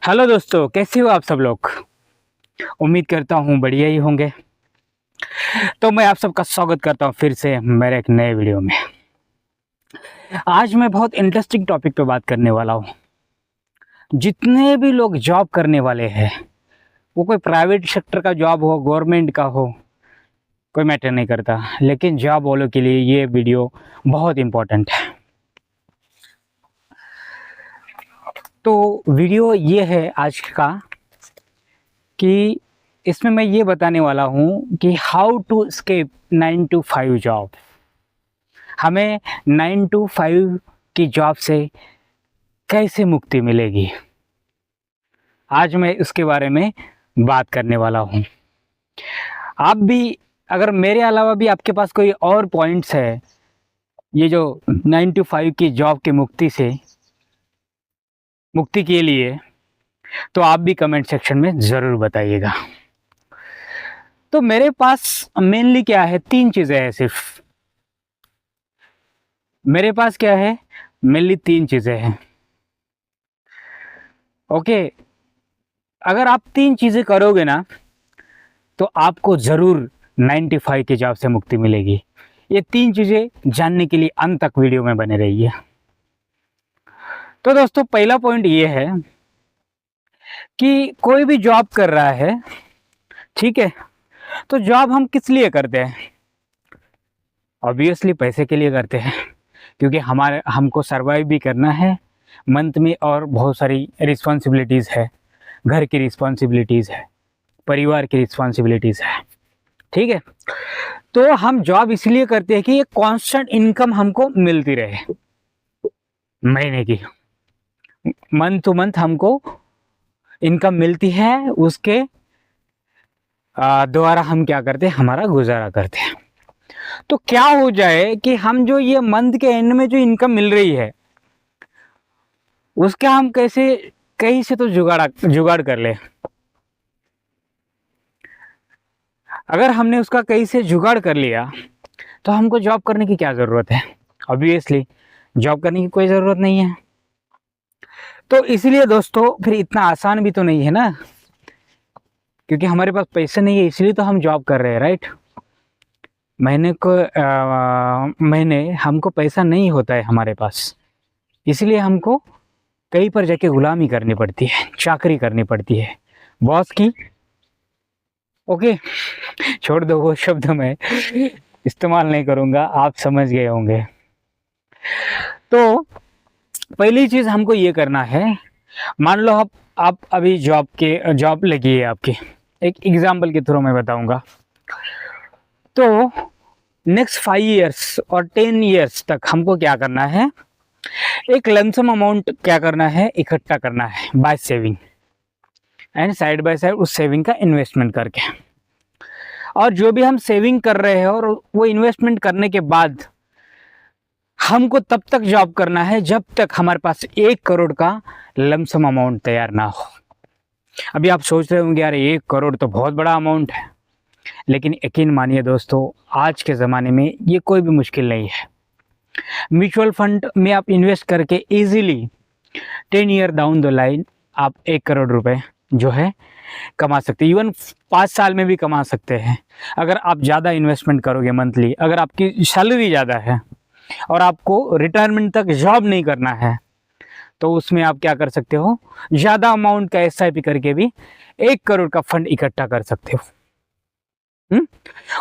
Hello दोस्तों, कैसे हो आप सब लोग। उम्मीद करता हूँ बढ़िया ही होंगे। तो मैं आप सबका स्वागत करता हूँ फिर से मेरे एक नए वीडियो में। आज मैं बहुत इंटरेस्टिंग टॉपिक पे बात करने वाला हूँ। जितने भी लोग जॉब करने वाले हैं, वो कोई प्राइवेट सेक्टर का जॉब हो, गवर्नमेंट का हो, कोई मैटर नहीं करता, लेकिन जॉब वालों के लिए ये वीडियो बहुत इम्पोर्टेंट है। तो वीडियो ये है आज का कि इसमें मैं ये बताने वाला हूँ कि how to escape 9 to 5 job. हमें 9 to 5 की जॉब से कैसे मुक्ति मिलेगी, आज मैं इसके बारे में बात करने वाला हूँ। आप भी, अगर मेरे अलावा भी आपके पास कोई और पॉइंट्स है ये जो 9 to 5 की जॉब की मुक्ति के लिए, तो आप भी कमेंट सेक्शन में ज़रूर बताइएगा। तो मेरे पास मेनली क्या है, 3 चीज़ें हैं सिर्फ। मेरे पास क्या है, मेनली 3 चीज़ें हैं। ओके, अगर आप 3 चीज़ें करोगे ना, तो आपको ज़रूर 95 की जॉब से मुक्ति मिलेगी। ये 3 चीज़ें जानने के लिए अंत तक वीडियो में बने रहिए। तो दोस्तों, पहला पॉइंट ये है कि कोई भी जॉब कर रहा है, ठीक है, तो जॉब हम किस लिए करते हैं? ऑब्वियसली पैसे के लिए करते हैं, क्योंकि हमको सर्वाइव भी करना है मंथ में, और बहुत सारी रिस्पॉन्सिबिलिटीज़ है, घर की रिस्पॉन्सिबिलिटीज़ है, परिवार की रिस्पॉन्सिबिलिटीज़ है, ठीक है। तो हम जॉब इसलिए करते हैं कि ये कांस्टेंट इनकम हमको मिलती रहे, महीने की, मंथ टू मंथ हमको इनकम मिलती है, उसके द्वारा हम क्या करते हैं, हमारा गुजारा करते हैं। तो क्या हो जाए कि हम जो ये मंथ के एंड में जो इनकम मिल रही है, उसका हम कैसे कहीं से तो जुगाड़ कर ले। अगर हमने उसका कहीं से जुगाड़ कर लिया, तो हमको जॉब करने की क्या ज़रूरत है? ऑब्वियसली जॉब करने की कोई ज़रूरत नहीं है। तो इसलिए दोस्तों, फिर इतना आसान भी तो नहीं है ना, क्योंकि हमारे पास पैसे नहीं है, इसलिए तो हम जॉब कर रहे हैं, राइट। महीने हमको पैसा नहीं होता है हमारे पास, इसलिए हमको कहीं पर जाके गुलामी करनी पड़ती है, चाकरी करनी पड़ती है बॉस की। ओके, छोड़ दो, वो शब्द मैं इस्तेमाल नहीं करूँगा, आप समझ गए होंगे। तो पहली चीज़ हमको ये करना है, मान लो आप अभी जॉब लगी है आपकी, एक एग्जाम्पल के थ्रू मैं बताऊंगा। तो नेक्स्ट 5 ईयर्स और 10 ईयर्स तक हमको क्या करना है, एक लमसम अमाउंट क्या करना है, इकट्ठा करना है by saving, and side by side उस सेविंग का इन्वेस्टमेंट करके। और जो भी हम सेविंग कर रहे हैं और वो इन्वेस्टमेंट करने के बाद हमको तब तक जॉब करना है जब तक हमारे पास 1 करोड़ का लमसम अमाउंट तैयार ना हो। अभी आप सोच रहे होंगे, यार 1 करोड़ तो बहुत बड़ा अमाउंट है, लेकिन यकीन मानिए दोस्तों, आज के ज़माने में ये कोई भी मुश्किल नहीं है। म्यूचुअल फंड में आप इन्वेस्ट करके easily 10 year down the line आप 1 करोड़ रुपए जो है कमा सकते हैं, इवन 5 साल में भी कमा सकते हैं। अगर आप ज़्यादा इन्वेस्टमेंट करोगे मंथली, अगर आपकी सैलरी ज़्यादा है और आपको रिटायरमेंट तक जॉब नहीं करना है, तो उसमें आप क्या कर सकते हो, ज़्यादा अमाउंट का SIP करके भी 1 करोड़ का फंड इकट्ठा कर सकते हो।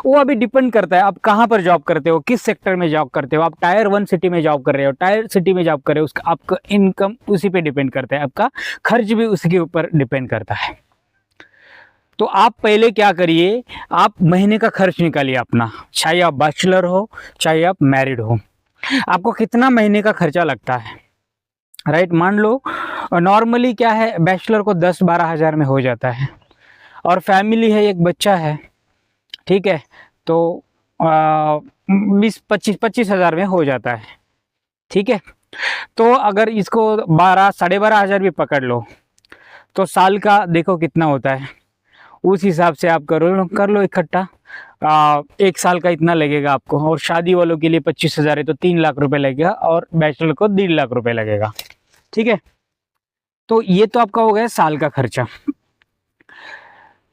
वो अभी डिपेंड करता है आप कहाँ पर जॉब करते हो, किस सेक्टर में जॉब करते हो। आप टायर 1 सिटी में जॉब कर रहे हो, टायर सिटी में जॉब कर रहे हो, उसका आपका इनकम उसी पे डिपेंड करता है, आपका खर्च भी उसके ऊपर डिपेंड करता है। तो आप पहले क्या करिए, आप महीने का खर्च निकालिए अपना, चाहे आप बैचलर हो चाहे आप मैरिड हो, आपको कितना महीने का खर्चा लगता है, राइट। मान लो नॉर्मली क्या है, बैचलर को 10-12 हज़ार में हो जाता है, और फैमिली है, एक बच्चा है, ठीक है, तो 20-25 हज़ार में हो जाता है, ठीक है। तो अगर इसको 12-12.5 हज़ार भी पकड़ लो, तो साल का देखो कितना होता है, उस हिसाब से आप कर लो इकट्ठा। 1 साल का इतना लगेगा आपको, और शादी वालों के लिए 25 हज़ार है तो 3 लाख रुपए लगेगा, और बैचलर को 1.5 लाख रुपए लगेगा, ठीक है। तो ये तो आपका हो गया साल का खर्चा।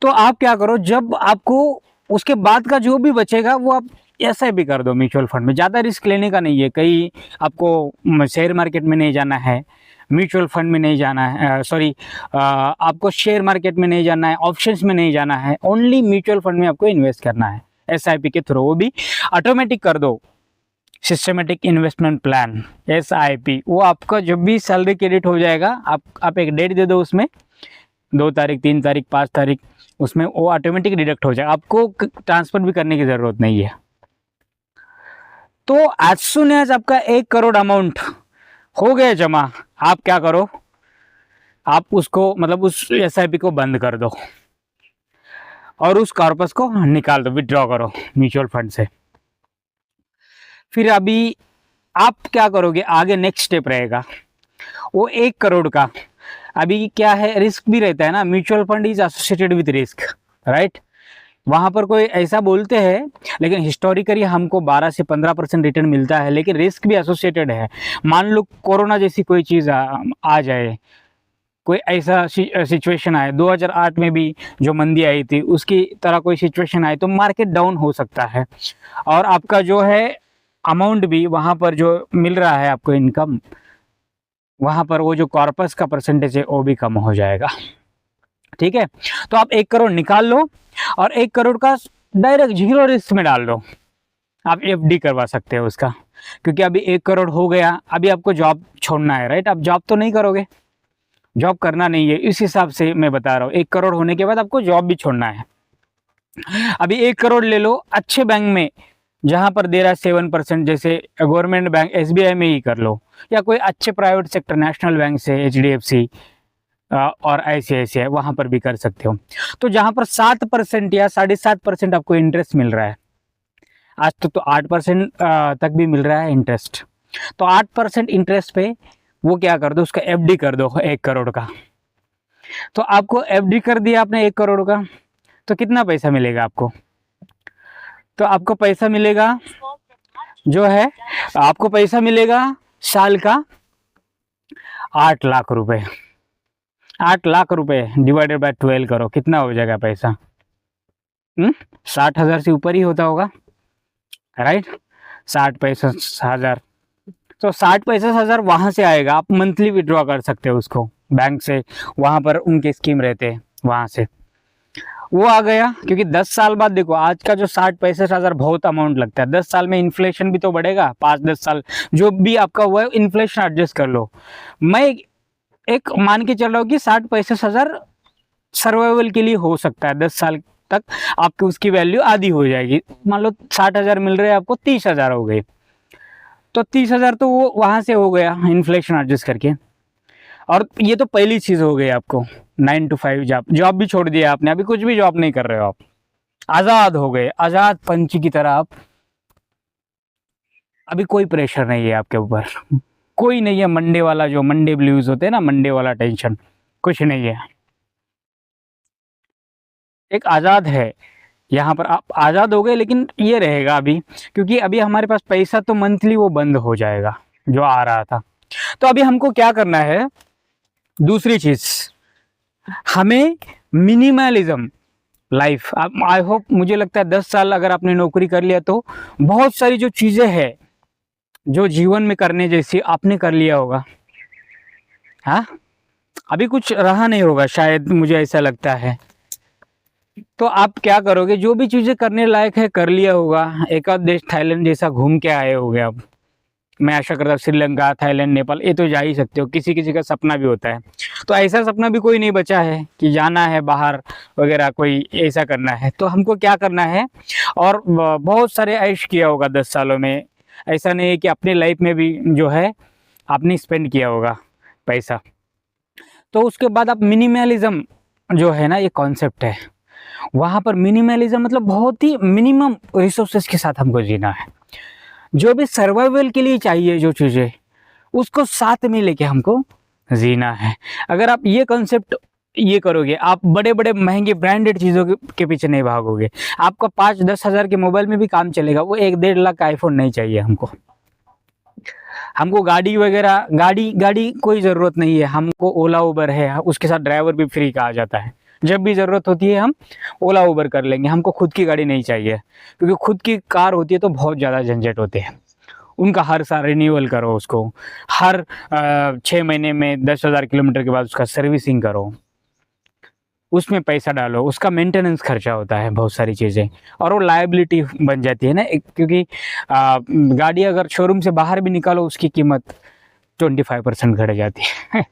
तो आप क्या करो, जब आपको उसके बाद का जो भी बचेगा वो आप एसआईपी कर दो म्यूचुअल फंड में। ज़्यादा रिस्क लेने का नहीं है, कहीं आपको शेयर मार्केट में नहीं जाना है, म्यूचुअल फंड में नहीं जाना है, सॉरी आपको शेयर मार्केट में नहीं जाना है, ऑप्शंस में नहीं जाना है, ओनली म्यूचुअल फंड में आपको इन्वेस्ट करना है एसआईपी के थ्रू, वो भी ऑटोमेटिक कर दो, सिस्टमेटिक इन्वेस्टमेंट प्लान एसआईपी। वो आपका जब भी सैलरी क्रेडिट हो जाएगा, आप एक डेट दे दो उसमें, 2 तारीख, 3 तारीख, 5 तारीख, उसमें वो ऑटोमेटिक डिडक्ट हो जाएगा, आपको ट्रांसफर भी करने की ज़रूरत नहीं है। तो एज सुन एज आपका 1 करोड़ अमाउंट हो गया जमा, आप क्या करो, आप उसको मतलब उस एसआईपी को बंद कर दो और उस कॉर्पस को निकाल दो, विड्रॉ करो म्यूचुअल फंड से। फिर अभी आप क्या करोगे, आगे नेक्स्ट स्टेप रहेगा वो 1 करोड़ का। अभी क्या है, रिस्क भी रहता है ना, mutual fund is associated with risk, right. वहाँ पर कोई ऐसा बोलते हैं, लेकिन हिस्टोरिकली हमको 12 से 15% रिटर्न मिलता है, लेकिन रिस्क भी एसोसिएटेड है। मान लो कोरोना जैसी कोई चीज़ आ जाए, कोई ऐसा सिचुएशन आए, 2008 में भी जो मंदी आई थी उसकी तरह कोई सिचुएशन आए, तो मार्केट डाउन हो सकता है और आपका जो है अमाउंट भी वहाँ पर जो मिल रहा है आपको इनकम, वहाँ पर वो जो कॉर्पस का परसेंटेज है वो भी कम हो जाएगा, ठीक है। तो आप 1 करोड़ निकाल लो और 1 करोड़ का डायरेक्ट 0 रिस्क में डाल दो, आप एफडी करवा सकते हो उसका, क्योंकि अभी 1 करोड़ हो गया, अभी आपको जॉब छोड़ना है, राइट। आप जॉब तो नहीं करोगे, जॉब करना नहीं है, इस हिसाब से मैं बता रहा हूँ। 1 करोड़ होने के बाद आपको जॉब भी छोड़ना है। अभी 1 करोड़ ले लो अच्छे बैंक में, जहाँ पर दे रहा है 7%, जैसे गवर्नमेंट बैंक एसबीआई में ही कर लो, या कोई अच्छे प्राइवेट सेक्टर नेशनल बैंक से, एचडीएफसी और आईसीआईसीआई, वहाँ पर भी कर सकते हो। तो जहाँ पर 7% या 7.5% आपको इंटरेस्ट मिल रहा है, आज तो 8% तक भी मिल रहा है इंटरेस्ट, तो 8% इंटरेस्ट पे वो क्या कर दो, उसका एफडी कर दो 1 करोड़ का। तो आपको एफडी कर दिया आपने 1 करोड़ का, तो कितना पैसा मिलेगा आपको, तो आपको पैसा मिलेगा जो है, आपको पैसा मिलेगा साल का 8 लाख रुपए। 8 लाख रुपए डिवाइडेड बाय 12 करो, कितना हो जाएगा पैसा, 60,000 से ऊपर ही होता होगा, राइट। 60-65 हज़ार, तो 60-65 हज़ार वहाँ से आएगा, आप मंथली विड्रॉ कर सकते हो उसको बैंक से, वहाँ पर उनके स्कीम रहते हैं, वहाँ से वो आ गया। क्योंकि 10 साल बाद देखो, आज का जो 60-65 हज़ार बहुत अमाउंट लगता है, 10 साल में इन्फ्लेशन भी तो बढ़ेगा, 5-10 साल जो भी आपका हुआ है इन्फ्लेशन एडजस्ट कर लो। मैं एक मान के चल रहा हूँ कि 60-65 हज़ार सर्वाइवल के लिए हो सकता है, 10 साल तक आपकी उसकी वैल्यू आधी हो जाएगी। मान लो 60,000 मिल रहे हैं आपको, 30,000 हो गए, तो 30,000 तो वो वहाँ से हो गया इन्फ्लेशन एडजस्ट करके। और ये तो पहली चीज़ हो गई आपको, 9 to 5 जॉब भी छोड़ दिया आपने, अभी कुछ भी जॉब नहीं कर रहे हो आप, आज़ाद हो गए, आज़ाद पंछी की तरह आप। अभी कोई प्रेशर नहीं है आपके ऊपर, कोई नहीं है मंडे वाला, जो मंडे ब्लूज होते हैं ना, मंडे वाला टेंशन कुछ नहीं है। एक आज़ाद है, यहाँ पर आप आज़ाद हो गए, लेकिन ये रहेगा अभी, क्योंकि अभी हमारे पास पैसा तो मंथली वो बंद हो जाएगा जो आ रहा था। तो अभी हमको क्या करना है, दूसरी चीज़, हमें मिनिमलिज्म लाइफ, आई होप, मुझे लगता है 10 साल अगर आपने नौकरी कर लिया तो बहुत सारी जो चीज़ें हैं जो जीवन में करने जैसी आपने कर लिया होगा। हाँ, अभी कुछ रहा नहीं होगा शायद, मुझे ऐसा लगता है। तो आप क्या करोगे, जो भी चीज़ें करने लायक है कर लिया होगा, एक आध देश थाईलैंड जैसा घूम के आए होगे आप, मैं आशा करता हूँ श्रीलंका, थाईलैंड, नेपाल, ये तो जा ही सकते हो, किसी किसी का सपना भी होता है। तो ऐसा सपना भी कोई नहीं बचा है कि जाना है बाहर वगैरह, कोई ऐसा करना है। तो हमको क्या करना है, और बहुत सारे ऐश किया होगा 10 सालों में, ऐसा नहीं है कि अपने लाइफ में भी जो है आपने स्पेंड किया होगा पैसा। तो उसके बाद आप मिनिमलिज्म जो है ना, ये कॉन्सेप्ट है, वहाँ पर मिनिमलिज्म मतलब बहुत ही मिनिमम रिसोर्सेज के साथ हमको जीना है, जो भी सर्वाइवल के लिए चाहिए जो चीज़ें, उसको साथ में लेके हमको जीना है। अगर आप ये कॉन्सेप्ट ये करोगे, आप बड़े बड़े महंगे ब्रांडेड चीज़ों के पीछे नहीं भागोगे, आपका 5-10 हज़ार के मोबाइल में भी काम चलेगा, वो 1-1.5 लाख का आईफोन नहीं चाहिए हमको। हमको गाड़ी वगैरह गाड़ी कोई ज़रूरत नहीं है। हमको ओला उबर है, उसके साथ ड्राइवर भी फ्री का आ जाता है। जब भी ज़रूरत होती है हम ओला उबर कर लेंगे, हमको खुद की गाड़ी नहीं चाहिए, क्योंकि खुद की कार होती है तो बहुत ज़्यादा झंझट होते हैं उनका। हर साल रिन्यूअल करो उसको, हर 6 महीने में 10,000 किलोमीटर के बाद उसका सर्विसिंग करो, उसमें पैसा डालो, उसका मेंटेनेंस खर्चा होता है, बहुत सारी चीज़ें, और वो लायबिलिटी बन जाती है ना क्योंकि गाड़ी अगर शोरूम से बाहर भी निकालो उसकी कीमत 25% घट जाती है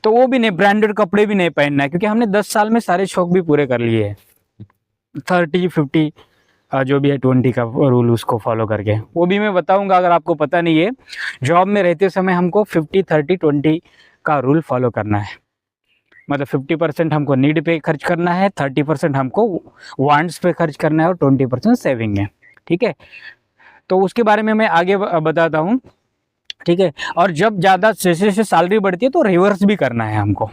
तो वो भी नहीं, ब्रांडेड कपड़े भी नहीं पहनना है, क्योंकि हमने 10 साल में सारे शौक भी पूरे कर लिए हैं। 30-50 जो भी है 20 का रूल उसको फॉलो करके, वो भी मैं बताऊंगा अगर आपको पता नहीं है। जॉब में रहते समय हमको 50-30-20 का रूल फॉलो करना है। मतलब 50% हमको नीड पे खर्च करना है, 30% हमको वांट्स पे खर्च करना है और 20% सेविंग है। ठीक है, तो उसके बारे में मैं आगे बताता हूँ। ठीक है, और जब ज़्यादा जैसे जैसे सैलरी बढ़ती है तो रिवर्स भी करना है हमको,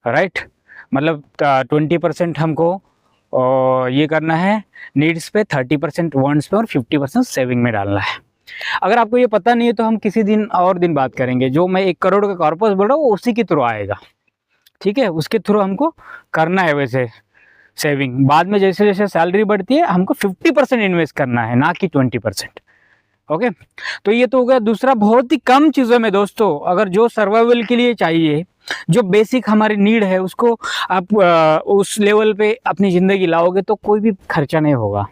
राइट। मतलब 20% हमको ये करना है नीड्स पे, 30% वांट्स पे और 50% सेविंग में डालना है। अगर आपको ये पता नहीं है तो हम किसी दिन और दिन बात करेंगे। जो मैं 1 करोड़ का कॉर्पस बोल रहा हूँ वो उसी के थ्रू आएगा। ठीक है, उसके थ्रू हमको करना है वैसे सेविंग। बाद में जैसे जैसे सैलरी बढ़ती है हमको 50% इन्वेस्ट करना है, ना कि 20%। ओके, तो ये तो हो गया दूसरा। बहुत ही कम चीज़ों में दोस्तों, अगर जो सर्वाइवल के लिए चाहिए, जो बेसिक हमारी नीड है, उसको आप उस लेवल पे अपनी ज़िंदगी लाओगे तो कोई भी खर्चा नहीं होगा।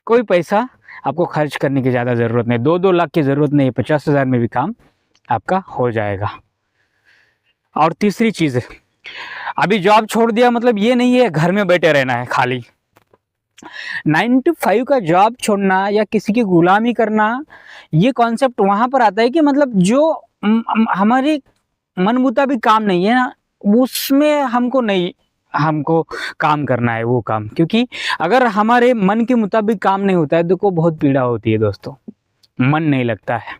कोई पैसा आपको खर्च करने की ज़्यादा ज़रूरत नहीं, 2-2 लाख की ज़रूरत नहीं, 50,000 में भी काम आपका हो जाएगा। और तीसरी चीज़, अभी जॉब छोड़ दिया मतलब ये नहीं है घर में बैठे रहना है खाली। 9 to 5 का जॉब छोड़ना या किसी की गुलामी करना, ये कॉन्सेप्ट वहाँ पर आता है कि मतलब जो हमारे मन मुताबिक काम नहीं है ना, उसमें हमको काम करना है वो काम। क्योंकि अगर हमारे मन के मुताबिक काम नहीं होता है, देखो बहुत पीड़ा होती है दोस्तों, मन नहीं लगता है,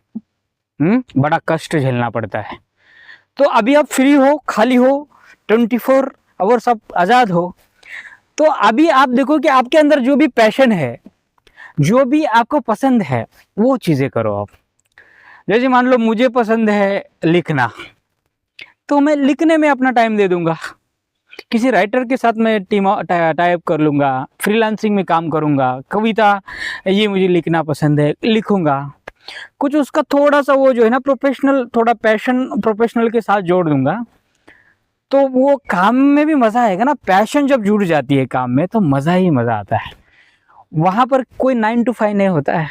बड़ा कष्ट झेलना पड़ता है। तो अभी आप फ्री हो, खाली हो, 24 आवर्स आप आज़ाद हो, तो अभी आप देखो कि आपके अंदर जो भी पैशन है, जो भी आपको पसंद है, वो चीज़ें करो आप। जैसे मान लो मुझे पसंद है लिखना, तो मैं लिखने में अपना टाइम दे दूंगा। किसी राइटर के साथ मैं टाइप कर लूँगा, फ्रीलांसिंग में काम करूँगा, कविता ये मुझे लिखना पसंद है, लिखूँगा। कुछ उसका थोड़ा सा वो जो है ना प्रोफेशनल, थोड़ा पैशन प्रोफेशनल के साथ जोड़ दूंगा, तो वो काम में भी मज़ा आएगा ना। पैशन जब जुड़ जाती है काम में तो मज़ा ही मज़ा आता है। वहाँ पर कोई 9 to 5 नहीं होता है,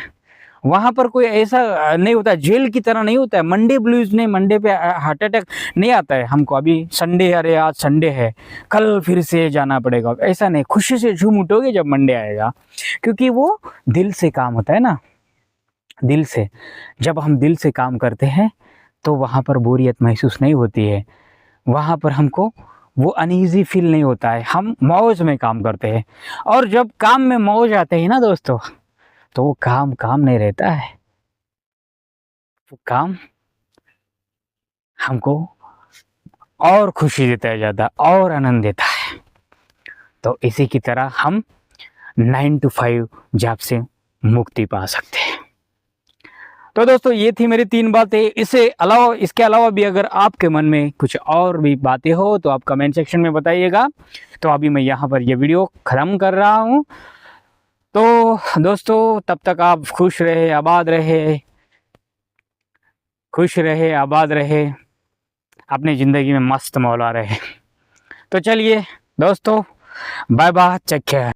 वहाँ पर कोई ऐसा नहीं होता है, जेल की तरह नहीं होता है। मंडे ब्लूज नहीं, मंडे पे हार्ट अटैक नहीं आता है हमको। अभी संडे, अरे आज संडे है, कल फिर से जाना पड़ेगा, ऐसा नहीं। खुशी से झूम उठोगे जब मंडे आएगा, क्योंकि वो दिल से काम होता है ना, दिल से। जब हम दिल से काम करते हैं तो वहाँ पर बोरियत महसूस नहीं होती है, वहाँ पर हमको वो अनईजी फील नहीं होता है, हम मौज में काम करते हैं। और जब काम में मौज आते हैं ना दोस्तों, तो वो काम काम नहीं रहता है, वो काम हमको और खुशी देता है, ज़्यादा और आनंद देता है। तो इसी की तरह हम 9 to 5 जॉब से मुक्ति पा सकते हैं। तो दोस्तों ये थी मेरी 3 बातें। इसके अलावा भी अगर आपके मन में कुछ और भी बातें हो तो आप कमेंट सेक्शन में बताइएगा। तो अभी मैं यहाँ पर ये वीडियो ख़त्म कर रहा हूँ। तो दोस्तों तब तक आप खुश रहे, आबाद रहे, आबाद रहे, अपनी ज़िंदगी में मस्त मौला रहे। तो चलिए दोस्तों, बाय बाय, टेक केयर।